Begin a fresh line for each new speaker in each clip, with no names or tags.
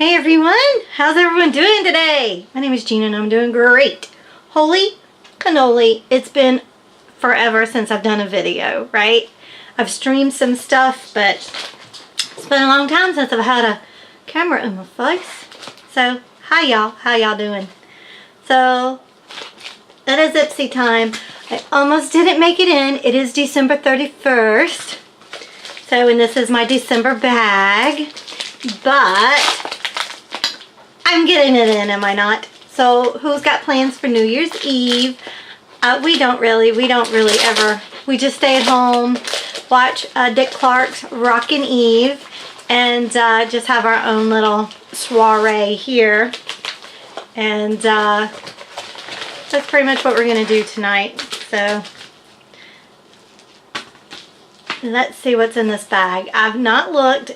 Hey everyone, how's everyone doing today? My name is Gina and I'm doing great. Holy cannoli, it's been forever since I've done a video, right? I've streamed some stuff, but it's been a long time since I've had a camera in my face. So, hi y'all, how y'all doing? So, it is Ipsy time. I almost didn't make it in. It is December 31st. So, and this is my December bag. But I'm getting it in, am I not? So who's got plans for New Year's Eve? We don't really ever. We just stay at home, watch Dick Clark's Rockin' Eve, and just have our own little soiree here. And that's pretty much what we're gonna do tonight. So let's see what's in this bag. I've not looked.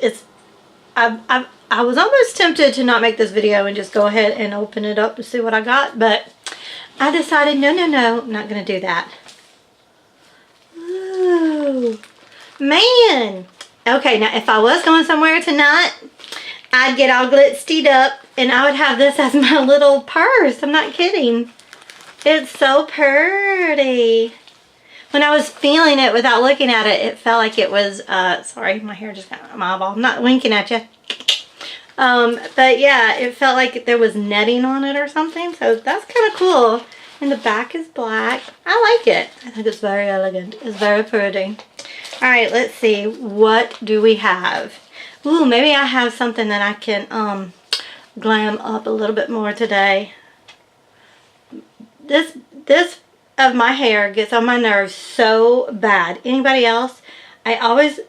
I was almost tempted to not make this video and just go ahead and open it up to see what I got, but I decided no, I'm not going to do that. Ooh, man. Okay, now if I was going somewhere tonight, I'd get all glitzied up and I would have this as my little purse. I'm not kidding. It's so pretty. When I was feeling it without looking at it, it felt like it was, sorry, my hair just got my eyeball. I'm not winking at you. But yeah, it felt like there was netting on it or something. So that's kind of cool. And the back is black. I like it. I think it's very elegant. It's very pretty. All right, let's see. What do we have? Ooh, maybe I have something that I can, glam up a little bit more today. This of my hair gets on my nerves so bad. Anybody else? I always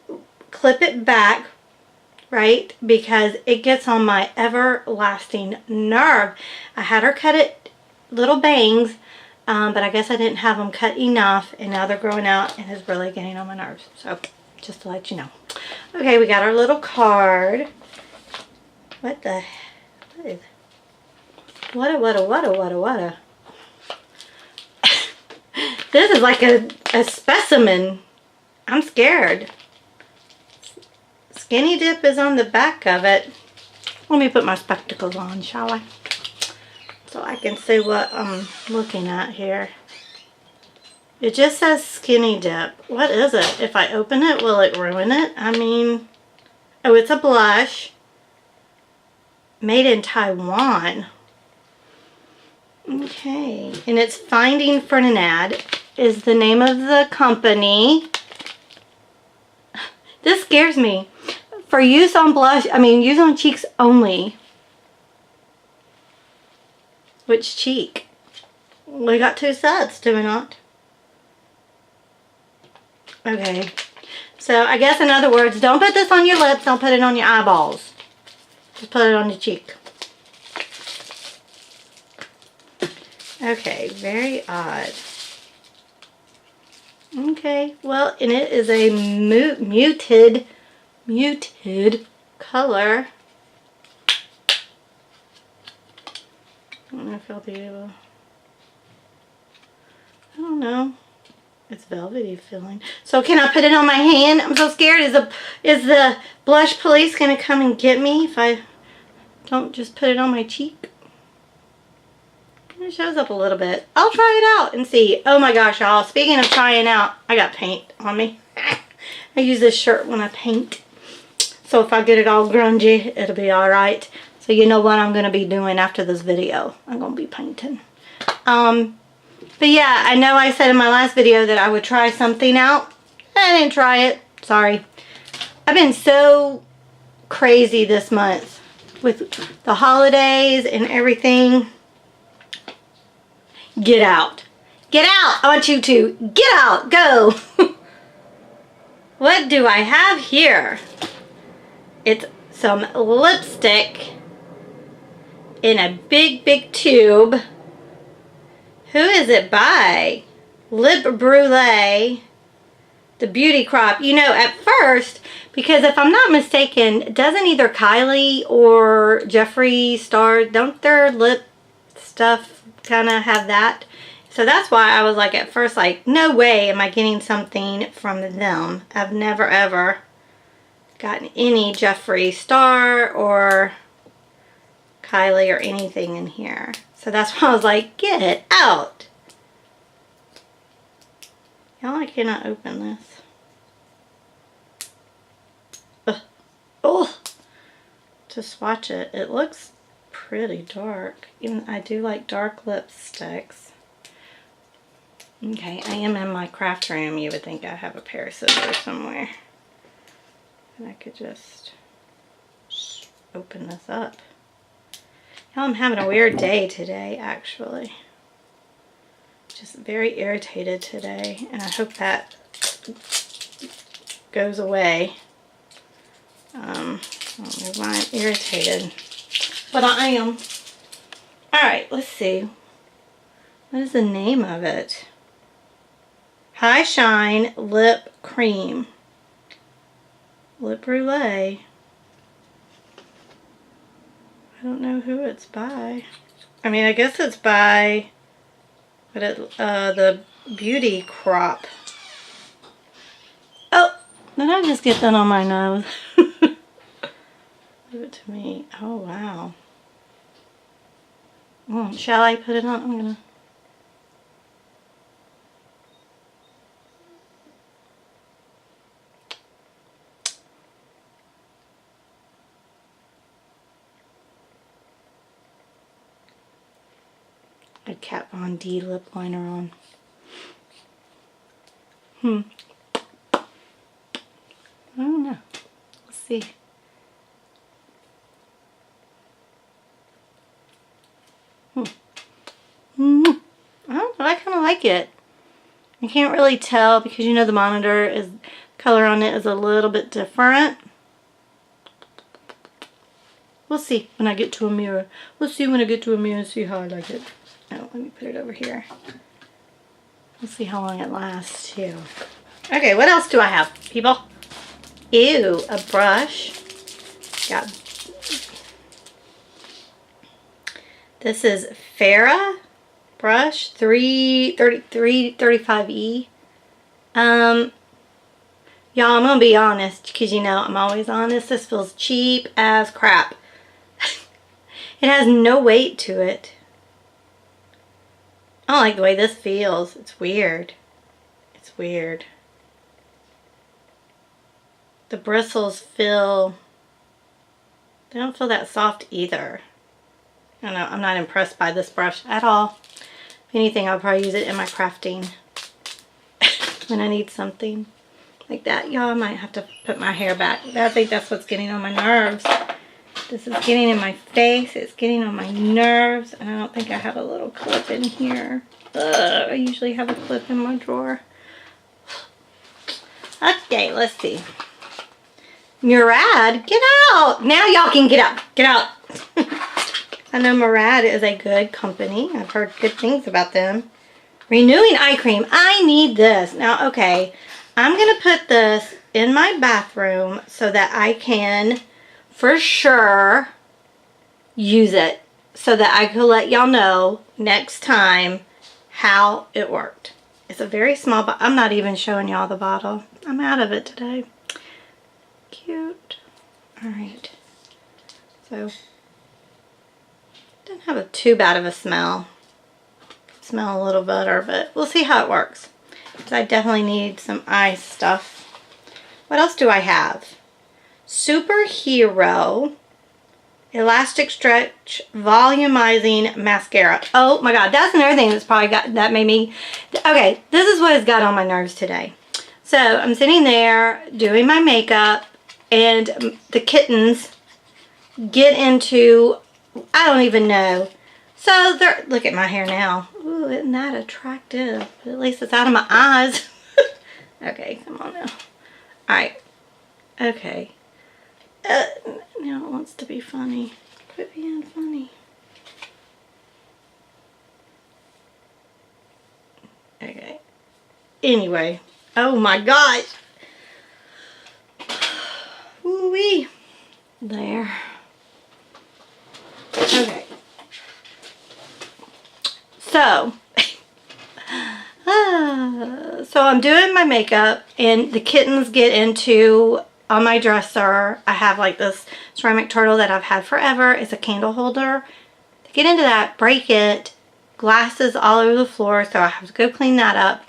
clip it back, right? Because it gets on my everlasting nerve. I had her cut it little bangs, but I guess I didn't have them cut enough, and now they're growing out and it's really getting on my nerves. So just to let you know. Okay, we got our little card. What a This is like a specimen. I'm scared. Skinny dip is on the back of it. Let me put my spectacles on, shall I? So I can see what I'm looking at here. It just says skinny dip. What is it? If I open it, will it ruin it? I mean, oh, it's a blush. Made in Taiwan. Okay, and it's Finding Ferdinand is the name of the company. This scares me. For use on blush, use on cheeks only. Which cheek? We got two sets, do we not? Okay, so I guess in other words, don't put this on your lips, don't put it on your eyeballs. Just put it on your cheek. Okay, very odd. Okay, well, and it is a muted color. I don't know if I'll be able. I don't know. It's velvety feeling. So can I put it on my hand? I'm so scared. Is the blush police gonna come and get me if I don't just put it on my cheek? It shows up a little bit. I'll try it out and see. Oh my gosh, y'all. Speaking of trying out, I got paint on me. I use this shirt when I paint. So if I get it all grungy, it'll be alright. So you know what I'm going to be doing after this video. I'm going to be painting. But yeah, I know I said in my last video that I would try something out. I didn't try it. Sorry. I've been so crazy this month with the holidays and everything. Get out. Get out. I want you to get out. Go. What do I have here? It's some lipstick in a big tube. Who is it by? Lip Brulee. The Beauty Crop. You know, at first, because if I'm not mistaken, doesn't either Kylie or Jeffree Star, don't their lip stuff kind of have that? So that's why I was like at first like, no way am I getting something from them. I've never ever gotten any Jeffree Star or Kylie or anything in here. So that's why I was like, get it out. Y'all, I cannot open this. Ugh. Oh, to swatch it. It looks pretty dark. Even I do like dark lipsticks. Okay, I am in my craft room. You would think I have a pair of scissors somewhere. And I could just open this up. Y'all, I'm having a weird day today, actually. Just very irritated today. And I hope that goes away. I don't know why I'm irritated. But I am. Alright, let's see. What is the name of it? High Shine Lip Cream. Lip Brulee. I don't know who it's by. I mean, I guess it's by the Beauty Crop. Oh, did I just get that on my nose? Give it to me. Oh, wow. Shall I put it on? I'm gonna. A Kat Von D lip liner on. I don't know. Let's see. I don't know. I kind of like it. You can't really tell because you know the monitor is color on it is a little bit different. We'll see when I get to a mirror. We'll see when I get to a mirror and see how I like it. Oh, let me put it over here. We'll see how long it lasts too. Okay, what else do I have, people? Ew, a brush. Got. This is Farrah brush 35E. Y'all, I'm gonna be honest because you know I'm always honest. This feels cheap as crap. It has no weight to it. I don't like the way this feels. It's weird. It's weird. The bristles feel, they don't feel that soft either. I don't know, I'm not impressed by this brush at all. If anything, I'll probably use it in my crafting when I need something like that. Y'all, I might have to put my hair back. I think that's what's getting on my nerves. This is getting in my face. It's getting on my nerves. And I don't think I have a little clip in here. I usually have a clip in my drawer. Okay, let's see. Murad, get out. Now y'all can get out. Get out. I know Murad is a good company. I've heard good things about them. Renewing eye cream. I need this. Now, okay, I'm going to put this in my bathroom so that I can, for sure, use it. So that I could let y'all know next time how it worked. It's a very small bottle. I'm not even showing y'all the bottle. I'm out of it today. Cute. Alright. So, doesn't have too bad of a smell. Smell a little better, but we'll see how it works. So I definitely need some eye stuff. What else do I have? Superhero Elastic Stretch Volumizing Mascara. Oh my god, that's another thing that's probably got, that made me, okay, this is what has got on my nerves today. So I'm sitting there doing my makeup and the kittens get into, I don't even know. So they're, look at my hair now. Ooh, isn't that attractive? At least it's out of my eyes. Okay, come on now. Alright. Okay. Now it wants to be funny. Quit being funny. Okay. Anyway. Oh my gosh. Ooh-wee. There. Okay. So. So I'm doing my makeup and the kittens get into on my dresser. I have like this ceramic turtle that I've had forever. It's a candle holder. To get into that, break it. Glasses all over the floor, so I have to go clean that up.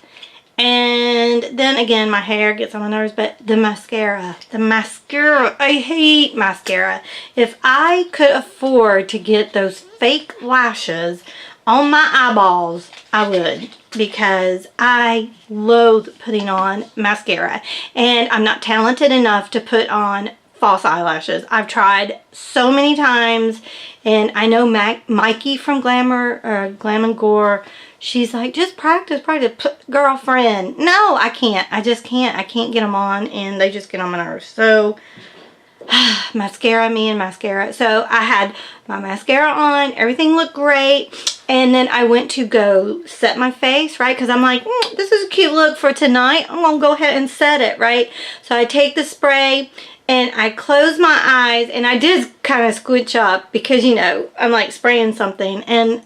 And then again, my hair gets on my nerves, but the mascara, I hate mascara. If I could afford to get those fake lashes on my eyeballs, I would, because I loathe putting on mascara. And I'm not talented enough to put on false eyelashes. I've tried so many times, and I know Mikey from Glam and Gore, she's like, just practice. Girlfriend, no, I can't. I just can't. I can't get them on, and they just get on my nerves. So, mascara. So, I had my mascara on. Everything looked great. And then I went to go set my face, right? Because I'm like, this is a cute look for tonight. I'm going to go ahead and set it, right? So, I take the spray, and I close my eyes, and I did kind of squinch up because, you know, I'm like spraying something, and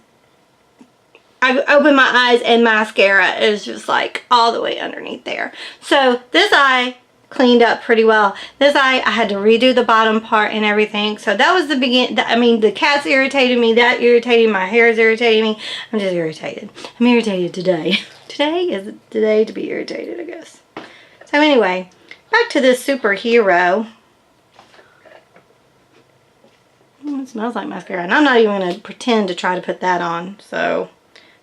I open my eyes and mascara is just like all the way underneath there. So this eye cleaned up pretty well. This eye, I had to redo the bottom part and everything. So that was the beginning. I mean, the cat's irritated me. That irritated me. My hair is irritating me. I'm just irritated. I'm irritated today. Today is the day to be irritated, I guess. So anyway, back to this superhero. It smells like mascara. And I'm not even going to pretend to try to put that on. So...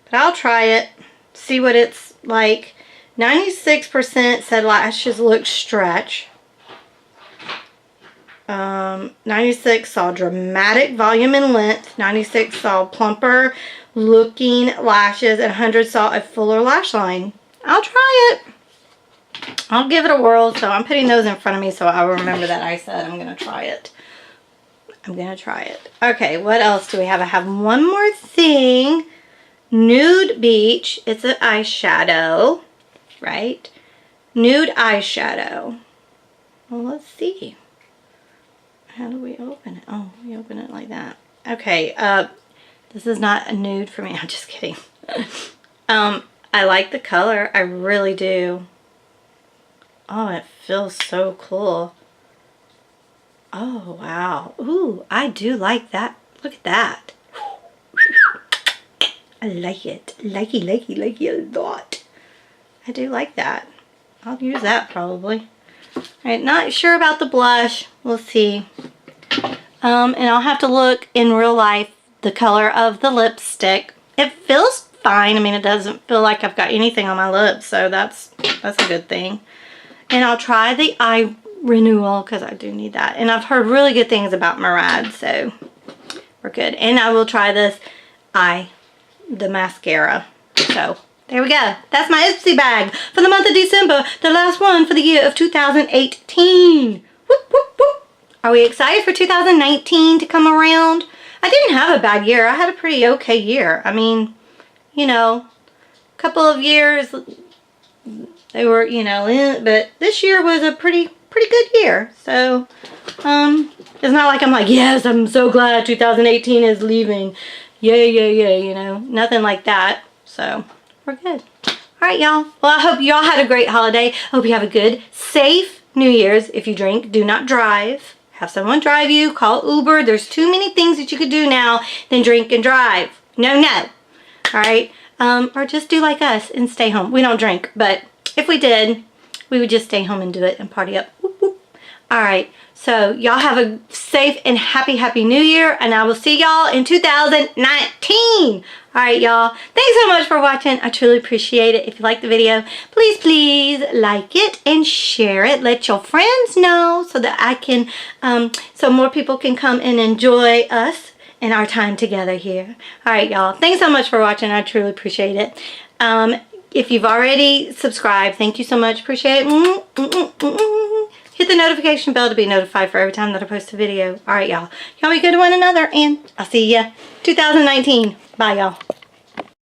but I'll try it, see what it's like. 96% said lashes look stretch. 96 saw dramatic volume and length. 96 saw plumper looking lashes. And 100 saw a fuller lash line. I'll try it. I'll give it a whirl. So I'm putting those in front of me so I'll remember that I said I'm going to try it. I'm going to try it. Okay, what else do we have? I have one more thing. Nude Beach. It's an eyeshadow, right? Nude eyeshadow. Well, let's see. How do we open it? Oh, we open it like that. Okay, this is not a nude for me. I'm just kidding. I like the color. I really do. Oh, it feels so cool. Oh, wow. Ooh, I do like that. Look at that. I like it. Likey a lot. I do like that. I'll use that probably. Alright, not sure about the blush. We'll see. And I'll have to look in real life the color of the lipstick. It feels fine. I mean, it doesn't feel like I've got anything on my lips, so that's a good thing. And I'll try the eye renewal because I do need that. And I've heard really good things about Murad, so we're good. And I will try this the mascara. So there we go. That's my Ipsy bag for the month of December, the last one for the year of 2018. Whoop, whoop, whoop. Are we excited for 2019 to come around? I didn't have a bad year. I had a pretty okay year. I mean, you know, a couple of years they were, you know, but this year was a pretty good year. So it's not like I'm like, yes, I'm so glad 2018 is leaving. Yay, you know, nothing like that. So, we're good. Alright, y'all. Well, I hope y'all had a great holiday. I hope you have a good, safe New Year's. If you drink, do not drive. Have someone drive you. Call Uber. There's too many things that you could do now than drink and drive. No. Alright? Or just do like us and stay home. We don't drink, but if we did, we would just stay home and do it and party up. Whoop, whoop. Alright. So, y'all have a safe and happy New Year, and I will see y'all in 2019. Alright, y'all. Thanks so much for watching. I truly appreciate it. If you like the video, please like it and share it. Let your friends know so that I can, so more people can come and enjoy us and our time together here. Alright, y'all. Thanks so much for watching. I truly appreciate it. If you've already subscribed, thank you so much. Appreciate it. Hit the notification bell to be notified for every time that I post a video. Alright, y'all. Y'all be good to one another, and I'll see ya 2019. Bye, y'all.